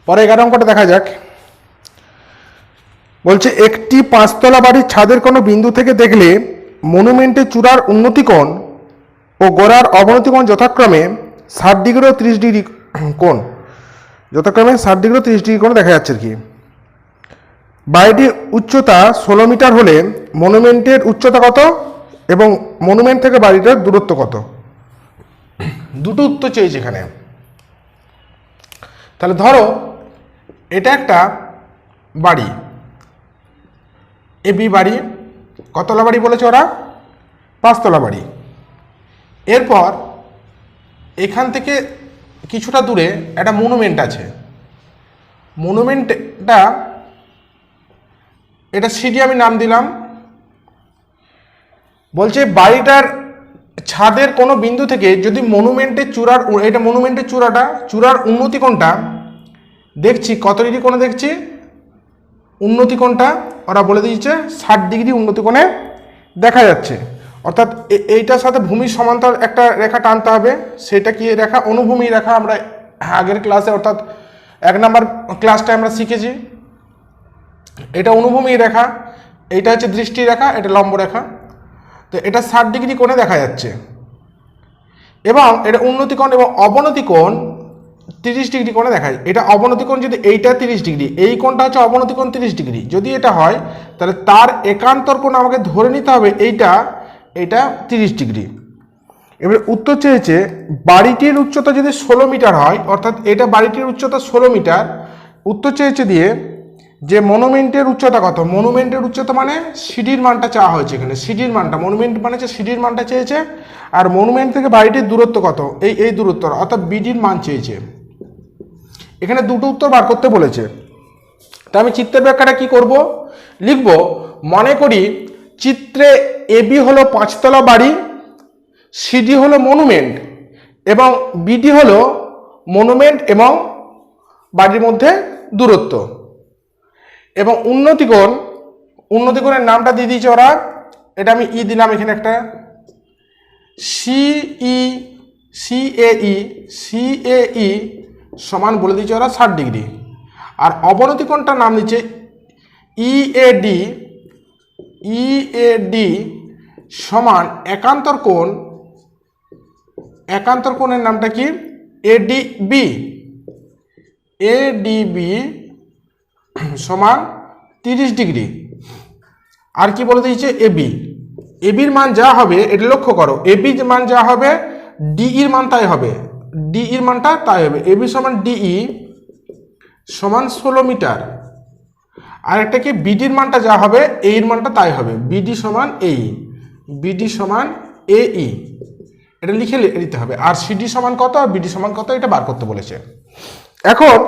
পরে 11 অঙ্কটা দেখা যাক। বলছে একটি 5 তলা বাড়ির ছাদের কোনো বিন্দু থেকে দেখলে মনুমেন্টের চূড়ার উন্নতি কোণ ও গোড়ার অবনতি কোণ যথাক্রমে 60 ডিগ্রি ও 30 ডিগ্রি কোণ, যথাক্রমে 60 ডিগ্রি ও 30 ডিগ্রি কোণ দেখা যাচ্ছে আর কি। বাড়িটির উচ্চতা 16 মিটার হলে মনুমেন্টের উচ্চতা কত এবং মনুমেন্ট থেকে বাড়িটার দূরত্ব কত? দুটো উত্তর চেয়েছে এখানে। তাহলে ধরো এটা একটা বাড়ি, এবি বাড়ি, কতলা বাড়ি বলেছে ওরা? 5 তলা বাড়ি। এরপর এখান থেকে কিছুটা দূরে একটা মনুমেন্ট আছে, মনুমেন্টটা এটা সিডি আমি নাম দিলাম। বলছে বাড়িটার ছাদের কোনো বিন্দু থেকে যদি মনুমেন্টের চূড়ার, এটা মনুমেন্টের চূড়াটা, চূড়ার উন্নতি কোণটা দেখছি কত ডিগ্রি কোণে দেখছি, উন্নতি কোণটা ওরা বলে দিয়েছে 60 ডিগ্রি উন্নতি কোণে দেখা যাচ্ছে। অর্থাৎ এইটার সাথে ভূমির সমান্তর একটা রেখা টানতে হবে। সেটা কি রেখা? অনুভূমি রেখা। আমরা আগের ক্লাসে অর্থাৎ 1 নম্বর ক্লাসটায় আমরা শিখেছি। এটা অনুভূমি রেখা, এইটা হচ্ছে দৃষ্টি রেখা, এটা লম্ব রেখা। তো এটা 60 ডিগ্রি কোণে দেখা যাচ্ছে এবং এটা উন্নতি কোণ এবং অবনতি কোণ 30 ডিগ্রি কোণে দেখায়। এটা অবনতি কোণ যদি এইটা 30 ডিগ্রি, এই কোণটা হচ্ছে অবনতি কোণ 30 ডিগ্রি, যদি এটা হয় তাহলে তার একান্তর কোণ আমাকে ধরে নিতে হবে এইটা 30 ডিগ্রি। এবার উত্তর চেয়েছে বাড়িটির উচ্চতা যদি 16 মিটার হয়, অর্থাৎ এটা বাড়িটির উচ্চতা 16 মিটার। উত্তর চেয়েছে দিয়ে যে মনুমেন্টের উচ্চতা কত, মনুমেন্টের উচ্চতা মানে সিডির মানটা চাওয়া হয়েছে এখানে, সিডির মানটা, মনুমেন্ট মানে হচ্ছে সিডির মানটা চেয়েছে। আর মনুমেন্ট থেকে বাড়িটির দূরত্ব কত, এই দূরত্ব অর্থাৎ বিডির মান চেয়েছে। এখানে দুটো উত্তর বার করতে বলেছে। তা আমি চিত্রের ব্যাখ্যাটা কি করব, লিখব। মনে করি চিত্রে এবি হলো 5 তলা বাড়ি, সিডি হলো মনুমেন্ট এবং বিডি হলো মনুমেন্ট এবং বাড়ির মধ্যে দূরত্ব। এবং উন্নতি কোণের নামটা দিয়ে দিয়েছে ওরা, এটা আমি ই দিলাম এখানে একটা, সিএই সমান বলে দিয়েছে ওরা 60 ডিগ্রি। আর অবনতি কোণটার নাম দিচ্ছে ইএডি সমান একান্তর কোণের নামটা কি? এডিবি সমান 30 ডিগ্রি। আর কি বলে দিয়েছে? এবির মান যা হবে, এটা লক্ষ্য করো, এবির মান যা হবে ডিইর মান তাই হবে, ডিইর মানটা তাই হবে। এবি সমান ডিই সমান 16 মিটার। আর একটা কি বিডির মানটা যা হবে এইর মানটা তাই হবে, বিডি সমান এই, এটা লিখে নিতে হবে। আর সিডি সমান কত আর বিডি সমান কত এটা বার করতে বলেছে। এখন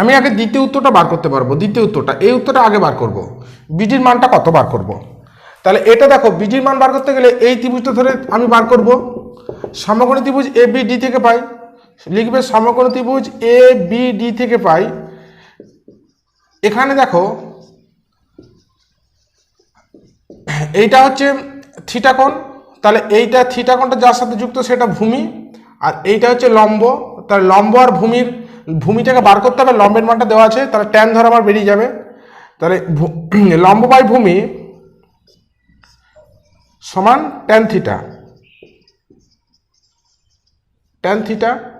আমি আগে দ্বিতীয় উত্তরটা বার করতে পারবো, দ্বিতীয় উত্তরটা, এই উত্তরটা আগে বার করব। বিডির মানটা কত বার করব? তাহলে এটা দেখো, বিডির মান বার করতে গেলে এই ত্রিভুজটা ধরে আমি বার করব। সমকোণী ত্রিভুজ এ বি ডি থেকে পাই, লিখবে সমকোণী ত্রিভুজ এ বি ডি থেকে পাই। এখানে দেখো এইটা হচ্ছে থিটা কোণ, তাহলে এইটা থিটা কোণটা যার সাথে যুক্ত সেটা ভূমি, আর এইটা হচ্ছে লম্ব। তাহলে লম্ব আর ভূমিটাকে বার করতে হবে, লম্বের মানটা দেওয়া আছে, তাহলে ট্যান ধরে আমার বেরিয়ে যাবে। তাহলে লম্ব বাই ভূমি সমান ট্যান থিটা।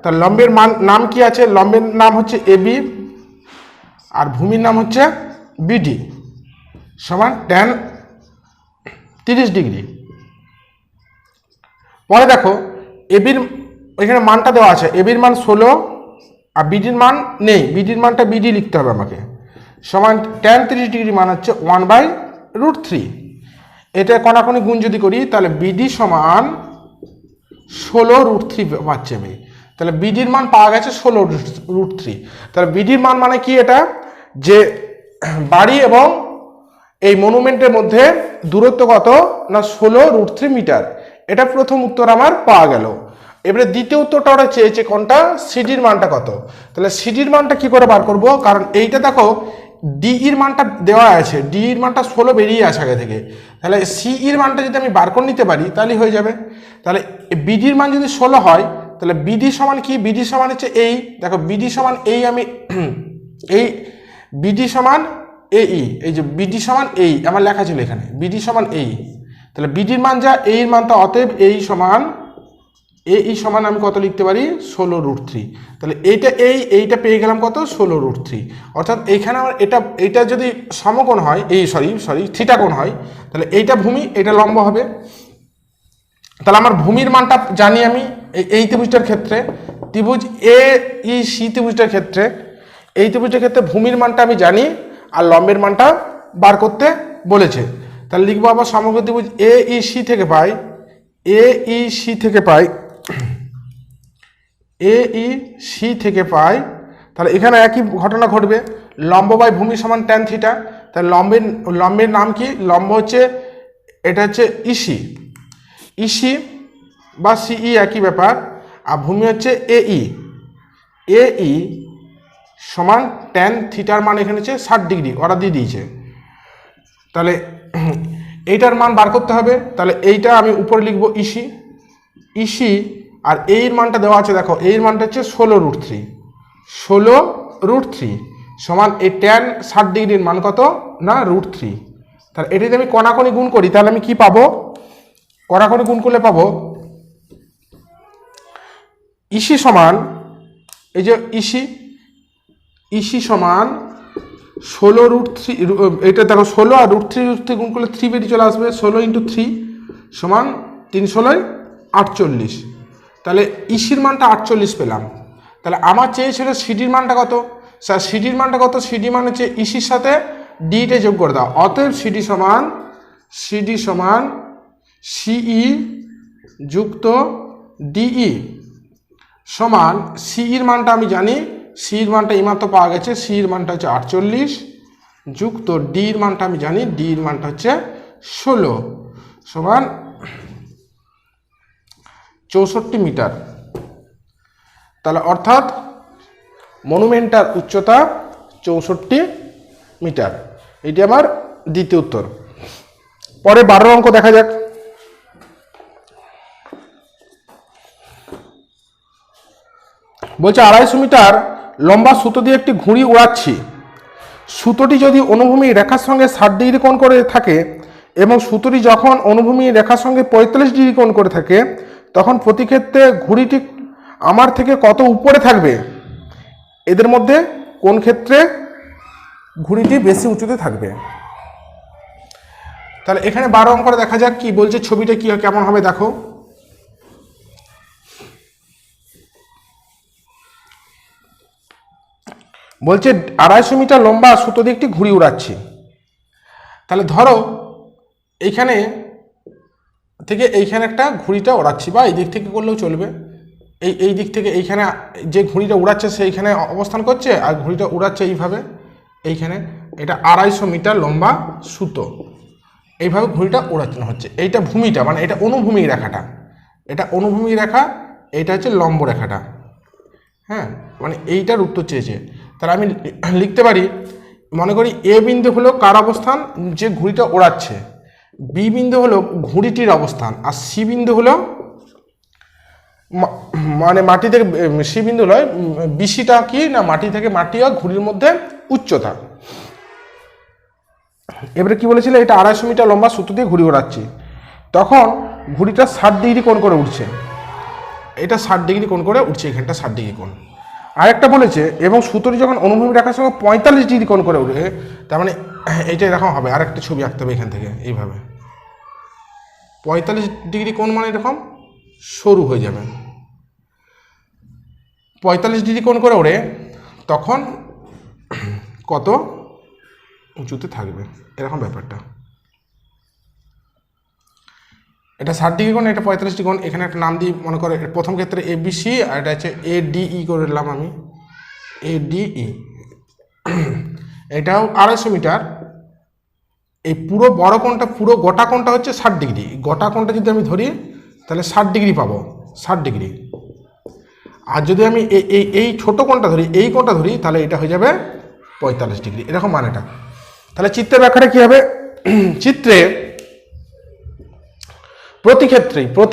তার লম্বের নাম কি আছে? লম্বের নাম হচ্ছে এবি আর ভূমির নাম হচ্ছে বিডি সমান ট্যান 30 ডিগ্রি। পরে দেখো এবির এখানে মানটা দেওয়া আছে, এবির মান 16 আর বিডির মান নেই, বিডির মানটা বিডি লিখতে হবে আমাকে, সমান ট্যান 30 ডিগ্রি মান হচ্ছে 1/√3। এটা কোনাকুনি গুণ যদি করি তাহলে বিডি সমান 16√3 পাচ্ছি আমি। তাহলে বিডির মান পাওয়া গেছে 16√3। তাহলে বিডির মান মানে কি? এটা যে বাড়ি এবং এই মনুমেন্টের মধ্যে দূরত্ব কত না 16√3 মিটার। এটা প্রথম উত্তর আমার পাওয়া গেল। এবারে দ্বিতীয় উত্তরটা ওরা চেয়েছে কোনটা? সিডির মানটা কত। তাহলে সিডির মানটা কি করে বার করব? কারণ এইটা দেখো ডিইর মানটা দেওয়া আছে, ডিইর মানটা 16 বেরিয়ে আছে আগে থেকে, তাহলে সিইর মানটা যদি আমি বার করে নিতে পারি তাহলে হয়ে যাবে। তাহলে বিডির মান যদি 16 হয় তাহলে বিডি সমান কি, বিডি সমান হচ্ছে এই, দেখো বিডি সমান এই, আমি এই বিডি সমান এই, এই যে বিডি সমান এই আমার লেখা ছিল এখানে, বিডি সমান এই, তাহলে বিডির মান যা, এই মানটা, অতএব এই সমান আমি কত লিখতে পারি, 16√3। তাহলে এইটা এইটা পেয়ে গেলাম কত, 16√3। অর্থাৎ এইখানে আমার এটা যদি সমকোণ হয়, এই সরি থিটা কোণ হয়, তাহলে এইটা ভূমি, এটা লম্ব হবে। তাহলে আমার ভূমির মানটা জানি আমি এই ত্রিভুজটার ক্ষেত্রে, ত্রিভুজ AEC ত্রিভুজটার ক্ষেত্রে, এই ত্রিভুজের ক্ষেত্রে ভূমির মানটা আমি জানি, আর লম্বের মানটা বার করতে বলেছে। তাহলে লিখবো আবার সমগ্র ত্রিভুজ AEC থেকে পাই, তাহলে এখানে একই ঘটনা ঘটবে, লম্ব বাই ভূমি সমান ট্যান থিটা। তাহলে লম্বের নাম কি, লম্ব হচ্ছে, এটা হচ্ছে ইসি বা সিই একই ব্যাপার, আর ভূমি হচ্ছে এই সমান ট্যান থিটার মান এখানে হচ্ছে 60 ডিগ্রি, ওরা দিয়ে দিয়েছে। তাহলে এইটার মান বার করতে হবে, তাহলে এইটা আমি উপরে লিখবো ইসি, আর এর মানটা দেওয়া আছে, দেখো এর মানটা হচ্ছে 16√3 সমান এই ট্যান 60 ডিগ্রির মান কত না √3। তাহলে এটি যদি আমি কণাকণি গুণ করি, তাহলে আমি কি পাবো, কণাকণি গুণ করলে পাবো ইসি সমান, এই যে ইসি সমান 16√3, এটা দেখো 16 আর √3 গুণ করলে 3 বেরিয়ে চলে আসবে, 16 × 3 সমান 3 × 48। তাহলে ইসির মানটা 48 পেলাম। তাহলে আমার চেয়েছিল সিডির মানটা কত, স্যার সিডির মানটা কত, সিডি মান হচ্ছে ইসির সাথে ডিটা যোগ করে দাও, অতএব সিডি সমান সিই যুক্ত ডিই সমান, সিইর মানটা আমি জানি, সিইর মানটা এইমাত্র পাওয়া গেছে, সিইর মানটা হচ্ছে 48 যুক্ত ডির মানটা আমি জানি, ডির মানটা হচ্ছে 16 সমান 64 মিটার। তাহলে অর্থাৎ মনুমেন্টটার উচ্চতা 64 মিটার। এটি আমার দ্বিতীয় উত্তর। পরে 12 অঙ্ক দেখা যাক। বলছে 250 মিটার লম্বা সুতো দিয়ে একটি ঘুড়ি উড়াচ্ছি, সুতোটি যদি অনুভূমিক রেখার সঙ্গে 60 ডিগ্রি কোণ করে থাকে এবং সুতোটি যখন অনুভূমিক রেখার সঙ্গে 45 ডিগ্রি কোণ করে থাকে, তখন প্রতি ক্ষেত্রে ঘুড়িটি আমার থেকে কত উপরে থাকবে, এদের মধ্যে কোন ক্ষেত্রে ঘুড়িটি বেশি উঁচুতে থাকবে। তাহলে এখানে 12 অঙ্কটা দেখা যাক কি বলছে, ছবিটা কি কেমন হবে দেখো। বলছে 250 মিটার লম্বা সুতো দিয়ে একটি ঘুড়ি উড়াচ্ছি। তাহলে ধরো এইখানে থেকে এইখানে একটা ঘুড়িটা উড়াচ্ছি, বা এই দিক থেকে করলেও চলবে, এই দিক থেকে এইখানে যে ঘুড়িটা উড়াচ্ছে সেইখানে অবস্থান করছে, আর ঘুড়িটা উড়াচ্ছে এইভাবে, এইখানে এটা 250 মিটার লম্বা সুতো, এইভাবে ঘুড়িটা উড়ানো হচ্ছে। এইটা ভূমিটা, মানে এটা অনুভূমিক রেখাটা, এটা অনুভূমিক রেখা, এইটা হচ্ছে লম্ব রেখাটা, হ্যাঁ, মানে এইটার উত্তর চেয়েছে। তাহলে আমি লিখতে পারি, মনে করি এ বিন্দু হলো কার অবস্থান, যে ঘুড়িটা ওড়াচ্ছে, বি বিন্দু হলো ঘুড়িটির অবস্থান, আর সি বিন্দু হলো মানে মাটি থেকে, সি বিন্দু নয়, বিসিটা কি না মাটি থেকে মাটি আর ঘুড়ির মধ্যে উচ্চতা। এবারে কি বলেছিল, এটা 250 মিটার লম্বা সুতো দিয়ে ঘুড়ি ওড়াচ্ছি, তখন ঘুড়িটা 60 ডিগ্রি কোণ করে উঠছে, এটা 60 ডিগ্রি কোণ করে উঠছে, এখানটা 60 ডিগ্রি কোণ। আরেকটা বলেছে এবং সুতোটি যখন অনুভূমিক রেখার সঙ্গে 45 ডিগ্রি কোণ করে উঠে, তার মানে এইটা এরকম হবে, আরেকটা ছবি আঁকতে হবে এখান থেকে, এইভাবে 45 ডিগ্রি কোণ মানে এরকম সরু হয়ে যাবে, 45 ডিগ্রি কোণ করে ওড়ে, তখন কত উঁচুতে থাকবে, এরকম ব্যাপারটা। এটা 60 ডিগ্রি কোণ, এটা 45 ডিগ্রি কোণ, এখানে একটা নাম দিই, মনে করে প্রথম ক্ষেত্রে এবিসি, আর এটা হচ্ছে এডিই করে দিলাম আমি, এডিই। এটাও 250 মিটার। এই পুরো বড় কোণটা, পুরো গোটা কোণটা হচ্ছে 60 ডিগ্রি, গোটা কোণটা যদি আমি ধরি তাহলে 60 ডিগ্রি পাবো, 60 ডিগ্রি। আর যদি আমি এই ছোট কোণটা ধরি, এই কোণটা ধরি, তাহলে এটা হয়ে যাবে 45 ডিগ্রি, এরকম মানেটা। তাহলে চিত্রের ব্যাখ্যাটা কী হবে, চিত্রে প্রতি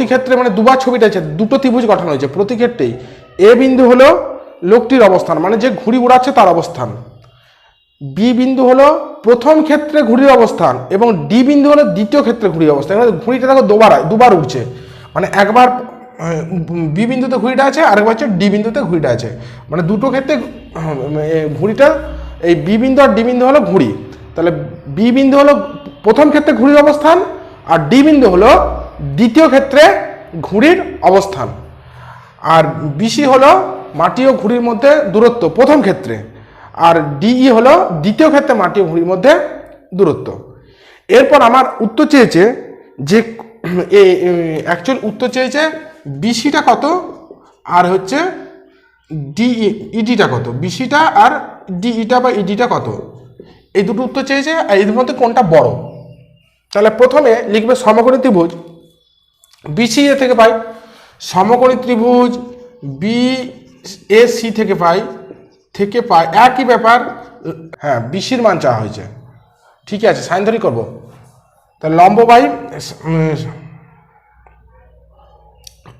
ক্ষেত্রে মানে দুবার ছবিটা আছে, দুটো ত্রিভুজ গঠন হয়েছে, প্রতি ক্ষেত্রেই এ বিন্দু হলো লোকটির অবস্থান মানে যে ঘুড়ি উড়াচ্ছে তার অবস্থান, বি বিন্দু হলো প্রথম ক্ষেত্রে ঘুড়ির অবস্থান এবং ডি বিন্দু হলো দ্বিতীয় ক্ষেত্রে ঘুড়ির অবস্থান। ঘুড়িটা দেখো দুবার উঠছে, মানে একবার বি বিন্দুতে ঘুড়িটা আছে, আরেকবার হচ্ছে ডি বিন্দুতে ঘুড়িটা আছে, মানে দুটো ক্ষেত্রে ঘুড়িটা, এই বি বিন্দু আর ডি বিন্দু হলো ঘুড়ি। তাহলে বি বিন্দু হলো প্রথম ক্ষেত্রে ঘুড়ির অবস্থান আর ডি বিন্দু হলো দ্বিতীয় ক্ষেত্রে ঘুড়ির অবস্থান। আর বিসি হলো মাটি ও ঘুড়ির মধ্যে দূরত্ব প্রথম ক্ষেত্রে, আর ডিই হলো দ্বিতীয় ক্ষেত্রে মাটি ও ঘুড়ির মধ্যে দূরত্ব। এরপর আমার উত্তর চেয়েছে যে অ্যাকচুয়াল উত্তর চেয়েছে বিসিটা কত আর হচ্ছে ইডিটা কত, বিসিটা আর ডিইটা বা ইডিটা কত, এই দুটো উত্তর চেয়েছে। আর এর মধ্যে কোনটা বড়? তাহলে প্রথমে লিখবে সমকোণী ত্রিভুজ বিসি এ থেকে পাই, সমকোণী ত্রিভুজ বি এ সি থেকে পাই একই ব্যাপার। হ্যাঁ, বিসির মান চাওয়া হয়েছে, ঠিক আছে, সাইন ধরি করবো। তাহলে লম্ব বাই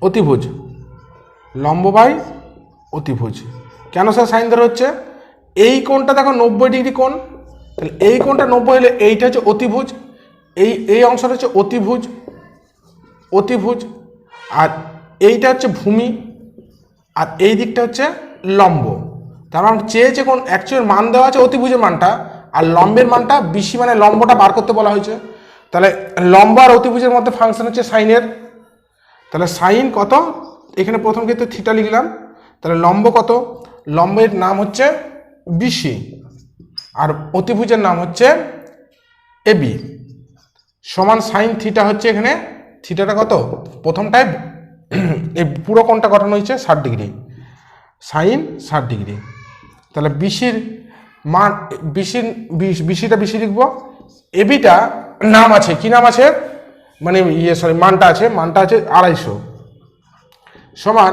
অতিভুজ, লম্ব বাই অতিভুজ। কেন স্যার সাইন ধরে হচ্ছে? এই কোণটা দেখো 90 ডিগ্রি কোণ, তাহলে এই কোণটা 90 হলে এইটা হচ্ছে অতিভুজ, এই অংশটা হচ্ছে অতিভুজ, আর এইটা হচ্ছে ভূমি, আর এই দিকটা হচ্ছে লম্ব। তার মানে চেয়েছে কোন অ্যাকচুয়াল মান দেওয়া আছে অতিভুজের মানটা, আর লম্বের মানটা বিসি মানে লম্বটা বার করতে বলা হয়েছে। তাহলে লম্ব আর অতিভুজের মধ্যে ফাংশন হচ্ছে সাইনের। তাহলে সাইন কত, এখানে প্রথম ক্ষেত্রে থিটা লিখলাম, তাহলে লম্ব কত, লম্বের নাম হচ্ছে বিসি আর অতিভুজের নাম হচ্ছে এবি, সমান সাইন থিটা হচ্ছে এখানে থিটাটা কত, প্রথমটায় এই পুরো কোণটা গঠন হয়েছে 60 ডিগ্রি, সাইন 60 ডিগ্রি। তাহলে বিসির মান বিসিটা বিসি লিখবো, এবিটা নাম আছে, কি নাম আছে মানে মানটা আছে 250 সমান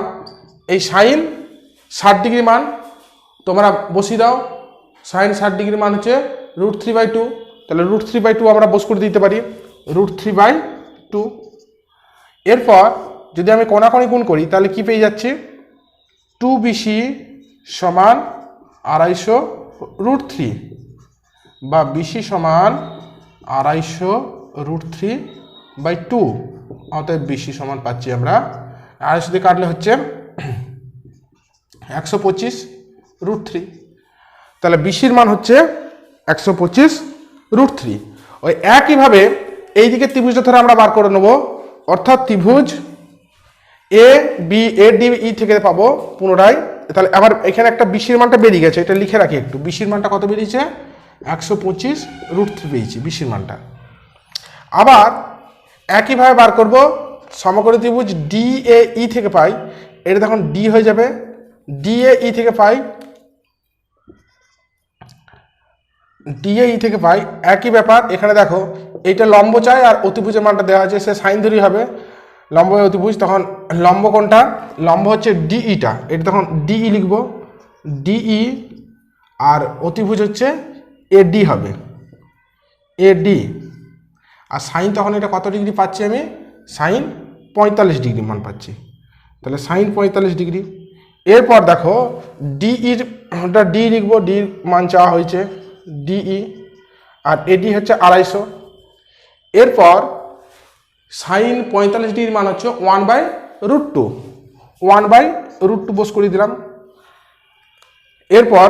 এই সাইন 60 ডিগ্রি মান তোমরা বসিয়ে দাও। সাইন 60 ডিগ্রি মান হচ্ছে √3/2, তাহলে √3/2 আমরা বস করে দিতে পারি, √3/2। এরপর যদি আমি কোণাকোণি গুণ করি তাহলে কি পেয়ে যাচ্ছি, 2BC সমান 250 √3 বা BC সমান 250 √3/2, অতএব BC সমান পাচ্ছি আমরা 250 দিয়ে কাটলে হচ্ছে 125 √3। তাহলে বিসির মান হচ্ছে 125 √3। ওই একইভাবে এই দিকে ত্রিভুজটা ধরে আমরা বার করে নেব, অর্থাৎ ত্রিভুজ A B A D E থেকে পাবো পুনরায়। তাহলে আবার এখানে একটা বিসির মানটা বেরিয়ে গেছে, এটা লিখে রাখি একটু, বিসির মানটা কত বেরিয়েছে, 125 √3 পেয়েছি বিসির মানটা। আবার একইভাবে বার করব সমকোণী ত্রিভুজ ডি এ ই থেকে পাই, এটা তখন ডি হয়ে যাবে, ডি এ ই থেকে পাই একই ব্যাপার। এখানে দেখো এইটা লম্ব চাই আর অতিভুজের মানটা দেওয়া আছে, সে সাইন ধরি হবে লম্ব অতিভুজ, তখন লম্ব কোনটা, লম্ব হচ্ছে ডিইটা, এটা তখন ডিই লিখব, ডিই, আর অতিভুজ হচ্ছে এডি হবে, এডি। আর সাইন তখন এটা কত ডিগ্রি পাচ্ছি আমি, সাইন 45 ডিগ্রি মান পাচ্ছি, তাহলে সাইন 45 ডিগ্রি। এরপর দেখো ডিইর ওটা ডি লিখবো, ডির মান চাওয়া হয়েছে ডিই, আর এডি হচ্ছে 250। এরপর সাইন 45 ডিগ্রির মান হচ্ছে 1/√2, 1/√2 বস করে দিলাম। এরপর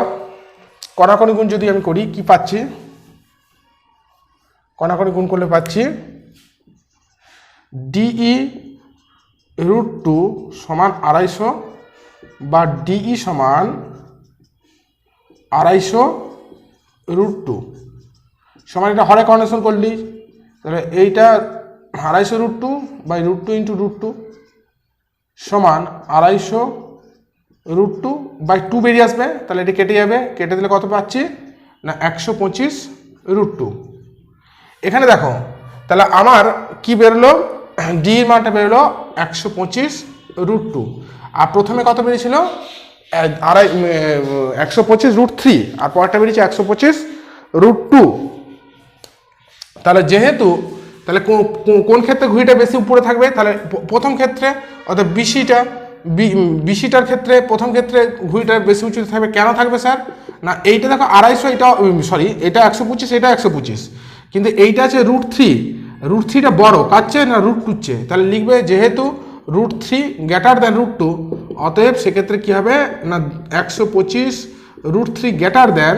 কণাকণি গুণ যদি আমি করি কি পাচ্ছি, কণাকণি গুণ করলে পাচ্ছি ডিই √2 সমান 250 বা ডিই সমান 250 সমান, এটা হরে কর্নেশন করলি, তাহলে এইটা 250 √2 × √2 সমান 250 √2/2 বেরিয়ে আসবে, তাহলে এটা কেটে যাবে, কেটে দিলে কত পাচ্ছি না 125 √2। এখানে দেখো তাহলে আমার কি বেরোলো, ডি এর মানটা বেরোলো 125 √2, আর প্রথমে কত বেরিয়েছিল 125 √3, আর পরেরটা বেরিয়েছে 125 √2। তাহলে যেহেতু তাহলে কোন ক্ষেত্রে ঘুড়িটা বেশি উপরে থাকবে? তাহলে প্রথম ক্ষেত্রে অর্থাৎ বিসিটার ক্ষেত্রে প্রথম ক্ষেত্রে ঘুড়িটা বেশি উঁচুতে থাকবে। কেন থাকবে স্যার? না এইটা দেখো 250, এটা সরি এটা 125, এটা 125, কিন্তু এইটা আছে √3টা বড় কাচ্ছে না √2 তাহলে লিখবে যেহেতু √3 গ্রেটার দ্যান √2, অতএব সেক্ষেত্রে কি হবে না 125 √3 গ্রেটার দ্যান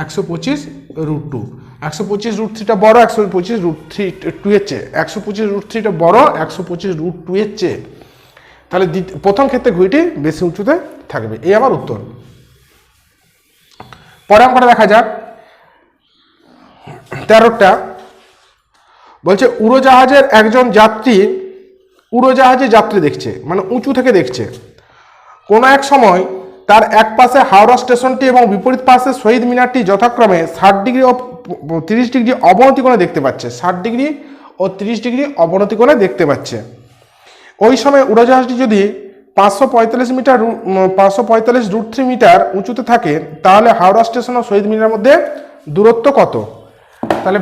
125 √2। 125 √3টা বড় 125 √3 এর চেয়ে, 125 √3টা বড় 125 √2 এর চেয়ে। তাহলে প্রথম ক্ষেত্রে ঘুড়িটি বেশি উঁচুতে থাকবে। এই আমার উত্তর। পরে অঙ্কটা দেখা যাক 13টা। বলছে উড়োজাহাজের একজন যাত্রী উড়োজাহাজে যাত্রী দেখছে, মানে উঁচু থেকে দেখছে। কোনো এক সময় তার এক পাশে হাওড়া স্টেশনটি এবং বিপরীত পাশে শহীদ মিনারটি যথাক্রমে 60 ডিগ্রি ও 30 ডিগ্রি অবনতি কোণে দেখতে পাচ্ছে। 60 ডিগ্রি ও 30 ডিগ্রি অবনতি কোণে দেখতে পাচ্ছে। ওই সময় উড়োজাহাজটি যদি 545 √3 মিটার উঁচুতে থাকে, তাহলে হাওড়া স্টেশন ও শহীদ মিনারের মধ্যে দূরত্ব কত? তাহলে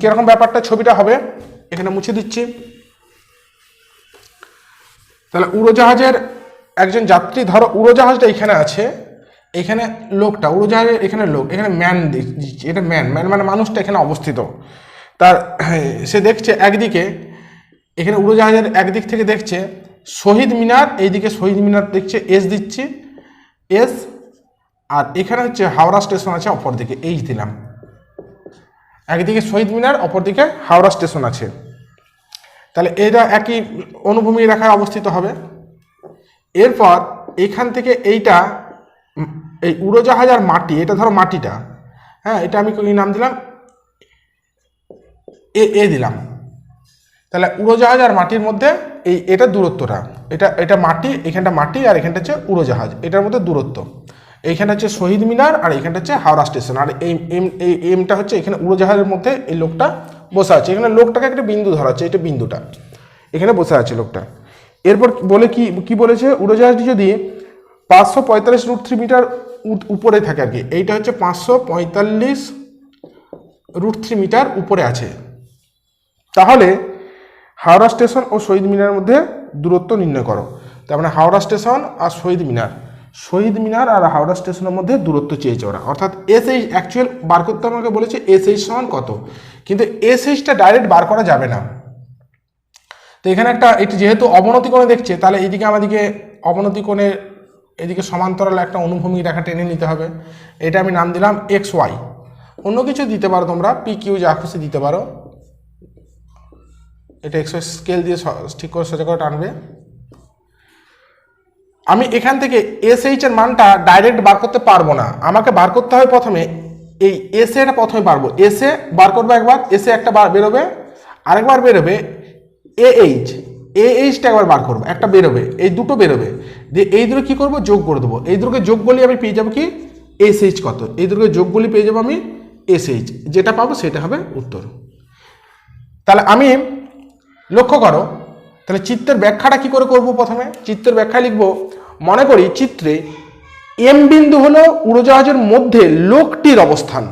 কিরকম ব্যাপারটা ছবিটা হবে, এখানে মুছে দিচ্ছি। তাহলে উড়োজাহাজের একজন যাত্রী, ধরো উড়োজাহাজটা এখানে আছে, এখানে লোকটা উড়োজাহাজের এখানে লোক, এখানে ম্যান দিচ্ছি, এটা ম্যান মানে মানুষটা এখানে অবস্থিত। তার সে দেখছে একদিকে, এখানে উড়োজাহাজের একদিক থেকে দেখছে শহীদ মিনার, এইদিকে শহীদ মিনার দেখছে, এস দিচ্ছি এস, আর এখানে হচ্ছে হাওড়া স্টেশন আছে অপরদিকে, এইচ দিলাম। একদিকে শহীদ মিনার, অপরদিকে হাওড়া স্টেশন আছে। তাহলে এটা একই অনুভূমি রেখায় অবস্থিত হবে। এরপর এখান থেকে এইটা, এই উড়োজাহাজ আর মাটি, এটা ধরো মাটিটা, হ্যাঁ, এটা আমি কি নাম দিলাম এ দিলাম। তাহলে উড়োজাহাজ আর মাটির মধ্যে এটা দূরত্বটা, এটা মাটি, এখানটা মাটি আর এখানটা হচ্ছে উড়োজাহাজ, এটার মধ্যে দূরত্ব। এইখানে হচ্ছে শহীদ মিনার আর এইখানটা হচ্ছে হাওড়া স্টেশন, আর এই এমটা হচ্ছে এখানে উড়োজাহাজের মধ্যে এই লোকটা বসে আছে। এখানে লোকটাকে একটা বিন্দু ধরা আছে, এটা বিন্দুটা এখানে বসে আছে লোকটা। এরপর বলে কি বলেছে, উড়োজাহাজটি যদি 545 √3 মিটার উপরে থাকে আর কি, এইটা হচ্ছে 545 √3 মিটার উপরে আছে, তাহলে হাওড়া স্টেশন ও শহীদ মিনারের মধ্যে দূরত্ব নির্ণয় করো। তার মানে হাওড়া স্টেশন আর শহীদ মিনার আর হাওড়া স্টেশনের মধ্যে দূরত্ব চেয়েছে ওরা, অর্থাৎ এসএইচ অ্যাকচুয়াল বার করতে আমাকে বলেছে এসএইচ সমান কত, কিন্তু এসএইচটা ডাইরেক্ট বার করা যাবে না। তো এখানে একটা, এটি যেহেতু অবনতি কোণে দেখছে, তাহলে এইদিকে আমাদেরকে অবনতি কোণে এদিকে সমান্তরাল একটা অনুভূমি রেখা টেনে নিতে হবে। এটা আমি নাম দিলাম XY, অন্য কিছু দিতে পারো তোমরা, PQ যা খুশি দিতে পারো। এটা XY স্কেল দিয়ে ঠিক করে সোজা করে টানবে। আমি এখান থেকে SH এর মানটা ডাইরেক্ট বার করতে পারবো না, আমাকে বার করতে হয় প্রথমে এই এস এটা প্রথমে পারবো, এসে বার করবো একবার, এসে একটা বার বেরোবে, আরেকবার বেরোবে এইচটা একবার বার করবো, একটা বেরোবে, এই দুটো বেরোবে, দিয়ে এই দুটো কি করবো, যোগ করে দেবো। এই দুটোকে যোগ করলে আমি পেয়ে যাবো কি SH কত, এই দুটোকে যোগ করলে পেয়ে যাবো আমি SH, যেটা পাবো সেটা হবে উত্তর। তাহলে আমি লক্ষ্য করো, তাহলে চিত্রের ব্যাখ্যাটা কি করে করব, প্রথমে চিত্রের ব্যাখ্যা লিখবো। মনে করি চিত্রে এম বিন্দু হলো উড়োজাহাজের মধ্যে লোকটির অবস্থান,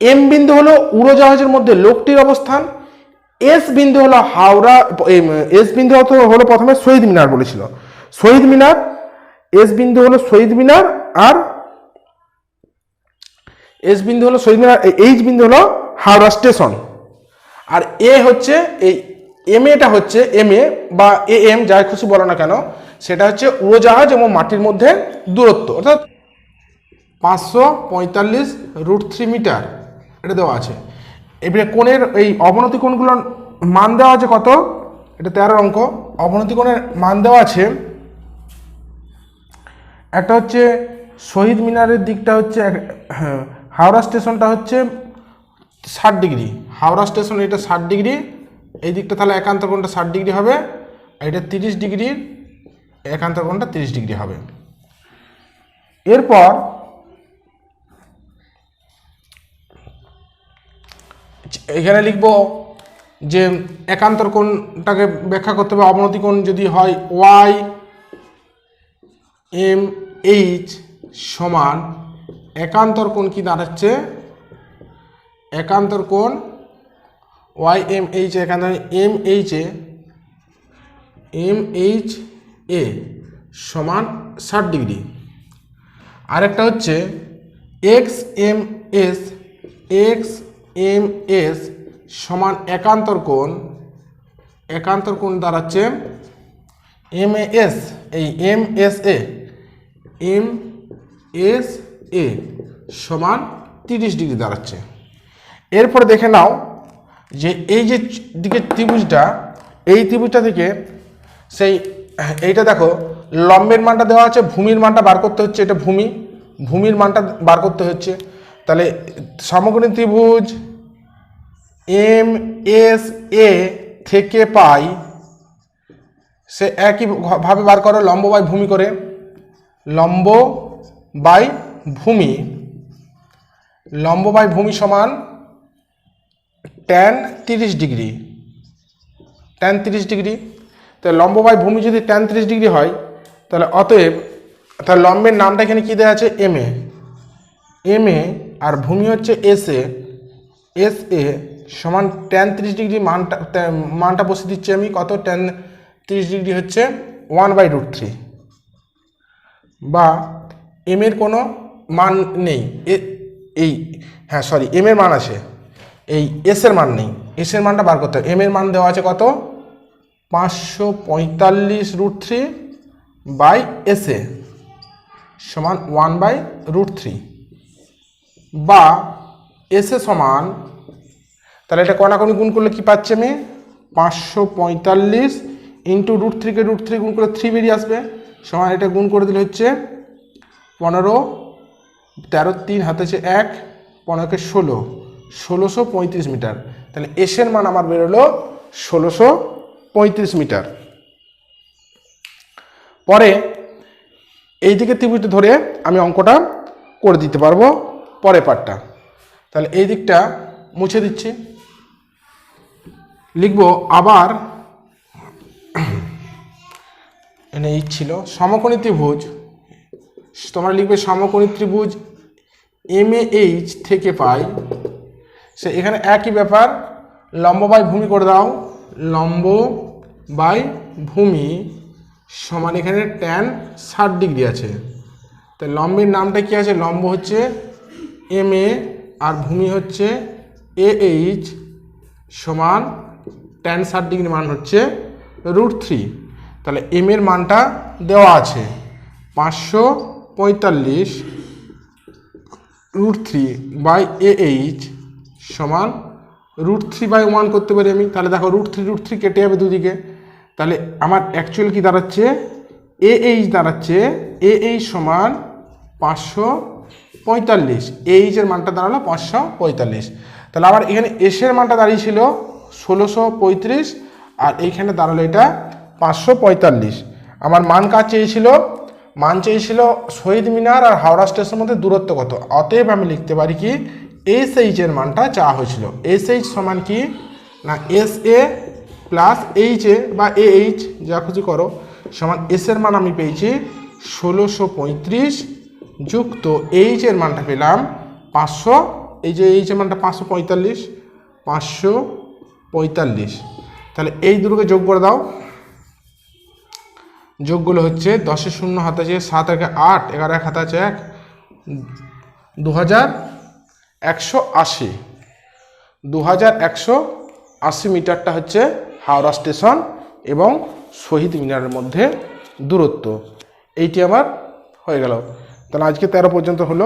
এম বিন্দু হলো উড়োজাহাজের মধ্যে লোকটির অবস্থান, এস বিন্দু হলো হাওড়া, এস বিন্দু হলো প্রথমে শহীদ মিনার বলেছিল, শহীদ মিনার, এস বিন্দু হলো শহীদ মিনার, আর এস বিন্দু হলো শহীদ মিনার, এইচ বিন্দু হলো হাওড়া স্টেশন, আর এ হচ্ছে এই এম এটা হচ্ছে এম এ বা AM যাই খুশি বলো না কেন, সেটা হচ্ছে উড়োজাহাজ এবং মাটির মধ্যে দূরত্ব, অর্থাৎ 545 √3 মিটার এটা দেওয়া আছে। এবারে কোণের এই অবনতি কোণগুলোর মান দেওয়া আছে কত, এটা 13 অঙ্ক। অবনতি কোণের মান দেওয়া আছে, একটা হচ্ছে শহীদ মিনারের দিকটা হচ্ছে, হাওড়া স্টেশনটা হচ্ছে 60 ডিগ্রি, হাওড়া স্টেশন এটা 60 ডিগ্রি, এই দিকটা তাহলে একান্তর কোণটা 60 ডিগ্রি হবে, এটা 30 ডিগ্রির একান্তর কোণটা 30 ডিগ্রি হবে। এরপর এখানে লিখব যে একান্তর কোণটাকে ব্যাখ্যা করতে হবে, অবনতি কোণ যদি হয় YMH সমান একান্তর কোণ কি দাঁড়াচ্ছে, একান্তর কোণ ওয়াই এম এইচ এখানে এম এইচ এ সমান 60 ডিগ্রি। আরেকটা হচ্ছে এক্স এম এস সমান একান্তর কোণ দাঁড়াচ্ছে এম এস এ সমান 30 ডিগ্রি দাঁড়াচ্ছে। এরপরে দেখে নাও যে এই যে দিকে ত্রিভুজটা, এই ত্রিভুজটা থেকে সেই এইটা দেখো লম্বের মানটা দেওয়া আছে, ভূমির মানটা বার করতে হচ্ছে, এটা ভূমির মানটা বার করতে হচ্ছে। তাহলে সমকোণী ত্রিভুজ এম এস এ থেকে পাই, সে একইভাবে বার করো লম্ব বাই ভূমি করে, লম্ব বাই ভূমি সমান tan 30 ডিগ্রি। তাহলে লম্ব বাই ভূমি যদি tan 30 ডিগ্রি হয়, তাহলে অতএব তাহলে লম্বের নামটা এখানে কি দেওয়া আছে এম এ আর ভূমি হচ্ছে এস এ সমান tan 30 ডিগ্রি মানটা বসে দিচ্ছি আমি, কত tan 30 ডিগ্রি হচ্ছে 1/√3, বা এম এর কোনো মান নেই, এম এর মান আছে, এই এস এর মান নেই, এস এর মানটা বার করতে হবে। এম এর মান দেওয়া আছে কত 545√3 বাই এস এ সমান 1/√3, বা এস এ সমান, তাহলে এটা কোনাকুনি গুণ করলে কি পাচ্ছি আমি 545 ইন্টু √3 কে √3 গুণ করে 3 বেরিয়ে আসবে, সমান এটা গুণ করে দিলে হচ্ছে 15, 13 3 হাতে আছে 1, 15কে 1635 মিটার। তাহলে এস এর মান আমার বেরোলো 1635 মিটার। পরে এই দিকে ত্রিভুজটা ধরে আমি অঙ্কটা করে দিতে পারবো পরের পার্টটা। তাহলে এই দিকটা মুছে দিচ্ছি, লিখবো আবার এই ছিল সমকোণী ত্রিভুজ, তোমরা লিখবে সমকোণী ত্রিভুজ এম এ এইচ থেকে পাই, সে এখানে একই ব্যাপার, লম্ব বাই ভূমি করে দাও, লম্ব বাই ভূমি সমান এখানে tan 60 ডিগ্রি আছে। তো লম্বের নামটা কি আছে, লম্ব হচ্ছে এম এ আর ভূমি হচ্ছে এ এইচ সমান tan 60 ডিগ্রি মান হচ্ছে √3। তাহলে এম এর মানটা দেওয়া আছে 545√3 বাই এ এইচ সমান √3/1 করতে পারি আমি। তাহলে দেখো √3 কেটে যাবে দুদিকে, তাহলে আমার অ্যাকচুয়াল কি দাঁড়াচ্ছে এ এইচ সমান 545, এইচের মানটা দাঁড়ালো 545। তাহলে আমার এখানে এসের মানটা দাঁড়িয়েছিল 1635 আর এইখানে দাঁড়ালো এটা 545। আমার মান কাজ চেয়েছিল শহীদ মিনার আর হাওড়া স্টেশনের মধ্যে দূরত্ব কত, অতএব আমি লিখতে পারি কি এস এইচের মানটা চাওয়া হয়েছিল। এস এইচ সমান কি না S A plus H A বা এ এইচ যা খুশি করো সমান এস এর মান আমি পেয়েছি 1635 যুক্ত এইচ এর মানটা পেলাম 500, এই যে এইচ এর মানটা 545। তাহলে এই দুটোকে যোগ করে দাও, যোগগুলো হচ্ছে 10 এর 0 হাতে আছে 7 একে 8, 11 এক হাতে আছে 1, 2180 মিটারটা হচ্ছে হাওড়া স্টেশন এবং শহীদ মিনারের মধ্যে দূরত্ব। এইটি আমার হয়ে গেল। তাহলে আজকে 13 পর্যন্ত হলো।